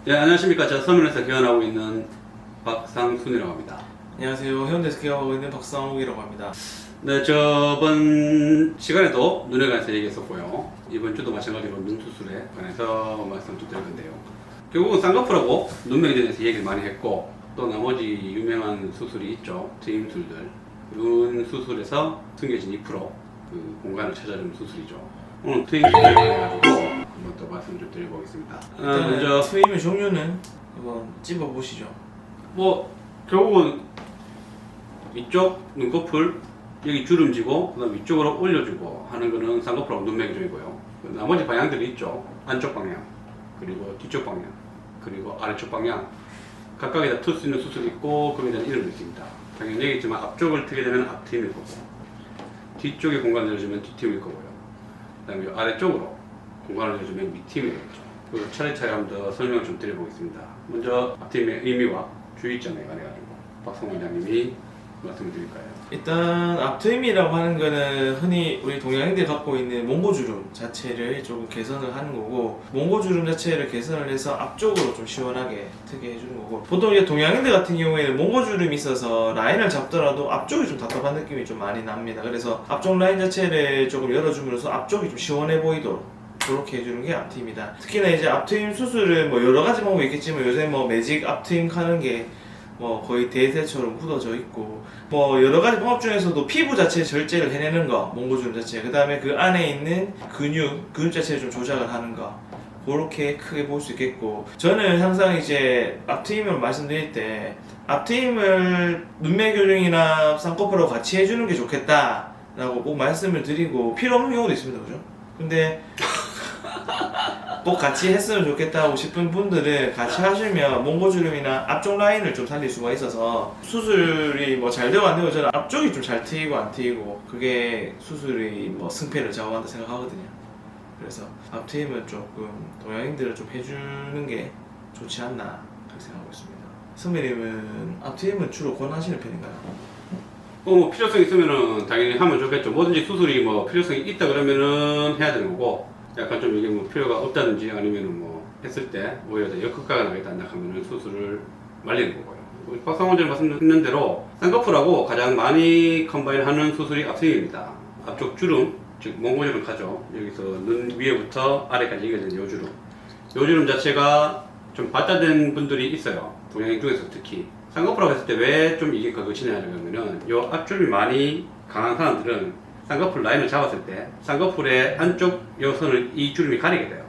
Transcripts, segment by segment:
네, 안녕하십니까. 저 서면에서 개원하고 있는 박상순이라고 합니다. 안녕하세요. 해운대에서 개업하고 있는 박상욱이라고 합니다. 네, 저번 시간에도 눈에 관해서 얘기했었고요. 이번 주도 마찬가지로 눈 수술에 관해서 말씀 좀 드릴 건데요. 결국은 쌍꺼풀하고 눈매에 대해서 얘기를 많이 했고, 또 나머지 유명한 수술이 있죠. 트임술들. 눈 수술에서 숨겨진 2% 그 공간을 찾아주는 수술이죠. 오늘 트임술에 관해가지고 한번 또 말씀을 좀 드려보겠습니다. 먼저 트임의 종류는 한번 찝어보시죠. 뭐 결국은 위쪽 눈꺼풀 여기 주름지고 그다음 위쪽으로 올려주고 하는 거는 쌍꺼풀하고 눈매 교정이고요. 나머지 방향들이 있죠. 안쪽 방향, 그리고 뒤쪽 방향, 그리고 아래쪽 방향 각각에다 틀 수 있는 수술이 있고 거기에 대한 이름도 있습니다. 당연히 얘기했지만 앞쪽을 트게 되면 앞트임일 거고 뒤쪽에 공간을 내주면 뒷트임일 거고요. 그다음에 아래쪽으로 공간을 내주면 밑트임이 되겠죠. 그 차례차례 한번 더 설명을 좀 드려보겠습니다. 먼저 앞트임의 의미와 주의점에 관해 가지고 박성 원장님이 말씀을 드릴까요? 일단 앞트임이라고 하는 거는 흔히 우리 동양인들이 갖고 있는 몽고주름 자체를 조금 개선을 하는 거고, 몽고주름 자체를 개선을 해서 앞쪽으로 좀 시원하게 트게 해주는 거고, 보통 이제 동양인들 같은 경우에는 몽고주름이 있어서 라인을 잡더라도 앞쪽이 좀 답답한 느낌이 좀 많이 납니다. 그래서 앞쪽 라인 자체를 조금 열어줌으로써 앞쪽이 좀 시원해 보이도록 그렇게 해주는 게 앞트임이다. 특히나 이제 앞트임 수술은 뭐 여러 가지 방법이 있겠지만 요새 뭐 매직 앞트임 하는 게 뭐 거의 대세처럼 묻어져 있고, 뭐 여러 가지 방법 중에서도 피부 자체 절제를 해내는 거, 몽고주름 자체, 그 다음에 그 안에 있는 근육 자체를 좀 조작을 하는 거, 그렇게 크게 볼 수 있겠고, 저는 항상 이제 앞트임을 말씀드릴 때 앞트임을 눈매 교정이나 쌍꺼풀하고 같이 해주는 게 좋겠다라고 꼭 말씀을 드리고, 필요 없는 경우도 있습니다, 그죠? 근데 꼭 같이 했으면 좋겠다고 싶은 분들은 같이 하시면 몽고주름이나 앞쪽 라인을 좀 살릴 수가 있어서 수술이 뭐 잘 되고 안 되고, 저는 앞쪽이 좀 잘 트이고 안 트이고 그게 수술의 뭐 승패를 좌우한다 생각하거든요. 그래서 앞트임은 조금 동양인들은 좀 해주는 게 좋지 않나 그렇게 생각하고 있습니다. 선배님은 앞트임은 주로 권하시는 편인가요? 뭐 필요성이 있으면은 당연히 하면 좋겠죠. 뭐든지 수술이 뭐 필요성이 있다 그러면은 해야 되는 거고, 약간 좀 이게 뭐 필요가 없다든지 아니면은 뭐 했을 때 오히려 더 역효과가 나겠다 하면은 수술을 말리는 거고요. 우리 박상원 원장님 말씀드린 대로 쌍꺼풀하고 가장 많이 컴바인하는 수술이 앞트임입니다. 앞쪽 주름, 즉 몽고주름 하죠. 여기서 눈 위에부터 아래까지 이어지는 요 주름. 요 주름 자체가 좀 발달된 분들이 있어요. 동양인 중에서 특히. 쌍꺼풀하고 했을 때 왜 좀 이게 거치냐 그러면은 요 앞주름이 많이 강한 사람들은 쌍꺼풀 라인을 잡았을 때 쌍꺼풀의 안쪽 요 선을 이 주름이 가리게 돼요.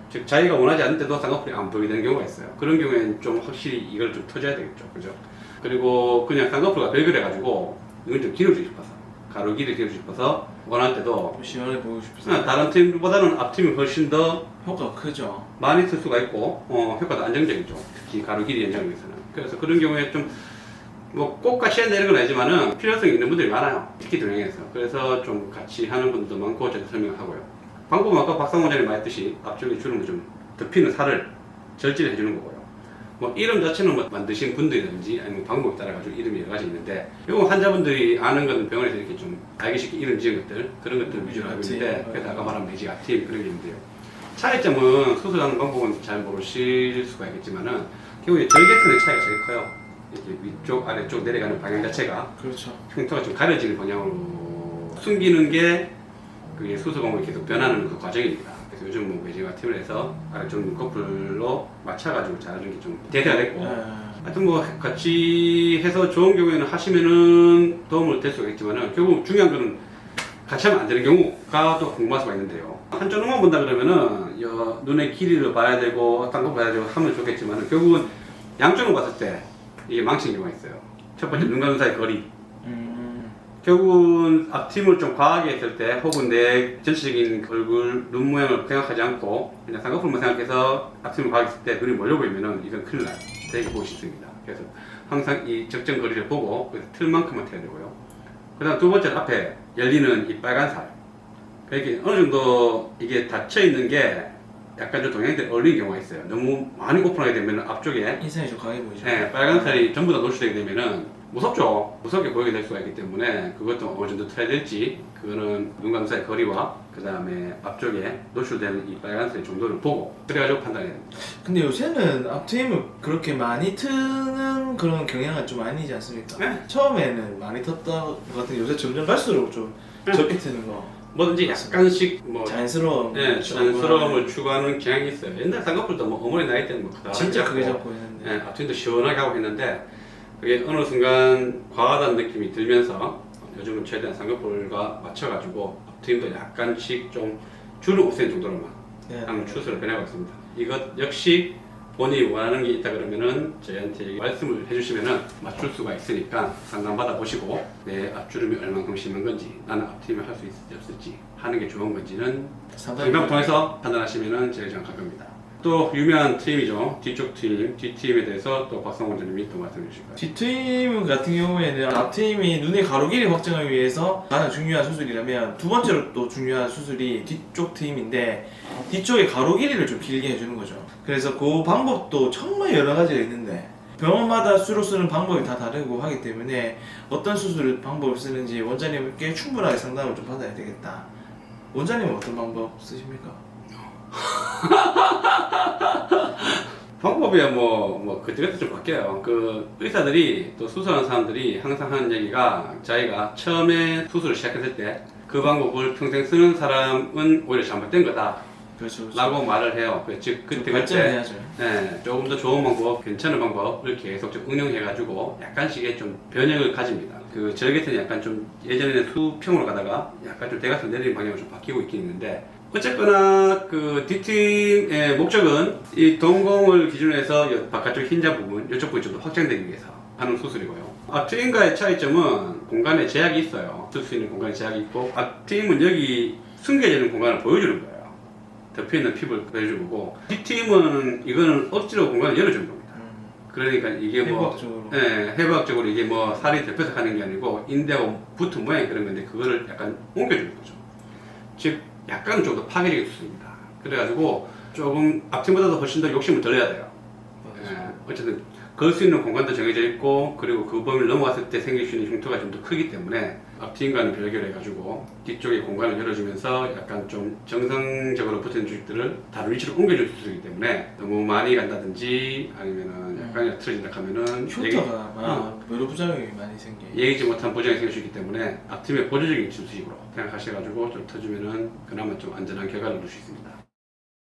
즉 자기가 원하지 않는데도 쌍꺼풀이 안 보이게 되는 경우가 있어요. 그런 경우에는 좀 확실히 이걸 좀 터줘야 되겠죠. 그죠? 그리고 그냥 쌍꺼풀과 별개로 해가지고 이걸 좀 기르고 싶어서 가로길을 기르고 싶어서 원할 때도 시원해 보이고 싶어서 다른 팀보다는 앞팀이 훨씬 더 효과가 크죠. 많이 쓸 수가 있고 효과도 안정적이죠. 특히 가로 길이 연장을 위해서는. 그래서 그런 경우에 좀 뭐 꼭 같이 해야 되는 건 아니지만은 필요성이 있는 분들이 많아요. 특히 동양에서. 그래서 좀 같이 하는 분들도 많고 제가 설명을 하고요. 방법은 아까 박상 원장님 말했듯이 앞쪽에 주름을 좀 덮이는 살을 절제를 해주는 거고요. 뭐 이름 자체는 뭐 만드신 분들이든지 아니면 방법에 따라 가지고 이름이 여러 가지 있는데, 이거 환자분들이 아는 거는 병원에서 이렇게 좀 알기 쉽게 이름 지은 것들, 그런 것들 위주로 알고 있는데, 그래서 아까 말한 매직 앞팀 그런 게 있는데요. 차이점은 수술하는 방법은 잘 모르실 수가 있겠지만은 결국에 절개선의 차이가 제일 커요. 이렇게 위쪽 아래쪽 내려가는 방향 자체가 그렇죠. 흉터가 좀 가려지는 방향으로 숨기는 게 그게 수술 방법이 계속 변하는 그 과정입니다. 그래서 요즘 뭐 매직 앞팀을 해서 아래쪽 눈꺼풀로 맞춰가지고 자르는 게 좀 대세가 됐고, 하여튼 뭐 같이 해서 좋은 경우에는 하시면은 도움을 될 수가 있지만은 결국 중요한 거는 같이 하면 안 되는 경우가 또 궁금할 수가 있는데요. 한쪽 눈만 본다 그러면은 눈의 길이를 봐야 되고 딴거 봐야 되고 하면 좋겠지만은 결국은 양쪽을 봤을 때 이게 망치는 경우가 있어요. 첫 번째 눈과 눈 사이 거리. 결국은 앞팀을 좀 과하게 했을 때, 혹은 내 전체적인 얼굴 눈 모양을 생각하지 않고 그냥 쌍꺼풀만 생각해서 앞팀을 과하게 했을 때 눈이 몰려 보이면은 이건 큰일 나요. 되게 보기 쉽습니다. 그래서 항상 이 적정 거리를 보고 그 틀만큼만 해야 되고요. 그 다음 두 번째는 앞에 열리는 이 빨간 살. 이렇게 어느 정도 이게 닫혀 있는 게 약간 좀 동양인들이 어울리는 경우가 있어요. 너무 많이 오픈하게 되면 앞쪽에 인상이 좀 강해 보이죠. 네, 빨간 살이 전부 다 노출되게 되면은 무섭죠. 무섭게 보이게 될 수가 있기 때문에 그것도 어느 정도 틀어야 될지, 그거는 눈과 눈 사이 거리와 그 다음에 앞쪽에 노출되는 이 빨간색 정도를 보고 그래가지고 판단해야 됩니다. 근데 요새는 앞트임을 그렇게 많이 트는 그런 경향은 좀 아니지 않습니까? 네. 처음에는 많이 텄던 것 같은데 요새 점점 갈수록 좀 네. 적게 트는 거 뭐든지 약간씩 뭐 자연스러움 네, 자연스러움을 추구하는 경향이 있어요. 옛날 쌍꺼풀도 뭐 어머니 나이 때는 뭐 그다지 진짜 크게 않고, 잡고 있는데 네, 앞뒤도 시원하게 하고 했는데 그게 어느 순간 과하다는 느낌이 들면서 요즘은 최대한 쌍꺼풀과 맞춰가지고 앞트임도 약간씩 좀 주름 없앤 정도로만 네, 하는 추세로 변하고 있습니다. 이것 역시 본인이 원하는 게 있다 그러면은 저희한테 말씀을 해주시면은 맞출 수가 있으니까 상담 받아 보시고 내 앞주름이 얼만큼 심한 건지 나는 앞트임을 할 수 있을지 없을지 하는 게 좋은 건지는 상담 통해서 판단하시면은 제일 정확할 겁니다. 또 유명한 트임이죠. 뒤쪽 트임, 뒷트임에 대해서 또 박성 원장님이 또 말씀해 주실까요? 뒤트임 같은 경우에는 앞트임이 눈의 가로 길이 확장을 위해서 가장 중요한 수술이라면 두 번째로 또 중요한 수술이 뒤쪽 트임인데 뒤쪽의 가로 길이를 좀 길게 해주는 거죠. 그래서 그 방법도 정말 여러 가지가 있는데 병원마다 수로 쓰는 방법이 다 다르고 하기 때문에 어떤 수술 방법을 쓰는지 원장님께 충분하게 상담을 좀 받아야 되겠다. 원장님은 어떤 방법 쓰십니까? 방법이야 뭐 그때그때 좀 바뀌어요. 그 의사들이 또 수술하는 사람들이 항상 하는 얘기가 자기가 처음에 수술을 시작했을 때 그 방법을 평생 쓰는 사람은 오히려 잘못된 거다 그렇죠. 라고 말을 해요. 즉 그때 발전해야죠. 네, 조금 더 좋은 방법, 괜찮은 방법을 계속 좀 응용해가지고 약간씩의 좀 변형을 가집니다. 그 저희 같은 약간 좀 예전에는 수평으로 가다가 약간 좀 대각선 내리는 방향으로 좀 바뀌고 있긴 있는데 어쨌거나 그 뒤팀의 목적은 이 동공을 기준으로 해서 바깥쪽 흰자 부분, 이쪽 부분이 좀 더 확장되기 위해서 하는 수술이고요. 앞트임과의 차이점은 공간에 제약이 있어요. 쓸 수 있는 공간에 제약이 있고 앞트임은 여기 숨겨지는 공간을 보여주는 거예요. 덮여있는 피부를 보여주는 거고 뒷팀은 이거는 억지로 공간을 열어주는 겁니다. 그러니까 이게 뭐 해부학적으로. 네, 해부학적으로 이게 뭐 살이 덮여서 가는 게 아니고 인대하고 붙은 모양이 그런 건데 그거를 약간 옮겨주는 거죠. 즉 약간은 좀 더 파괴력이 좋습니다. 그래가지고 조금 앞팀보다도 훨씬 더 욕심을 덜 내야 돼요. 어쨌든 걸 수 있는 공간도 정해져 있고 그리고 그 범위를 넘어갔을 때 생길 수 있는 흉터가 좀 더 크기 때문에 앞팀과는 별개로 해가지고 뒤쪽에 공간을 열어주면서 약간 좀 정상적으로 붙은 주식들을 다른 위치로 옮겨줄 수있기 때문에 너무 많이 간다든지 아니면은 약간 틀어진다 하면은 흉터가 외로 부작용이 많이 생겨. 예기치 못한 부작용이 생길 수 있기 때문에 앞팀의 보조적인 수식으로 생각하셔가지고 좀 터주면은 그나마 좀 안전한 결과를 얻을 수 있습니다.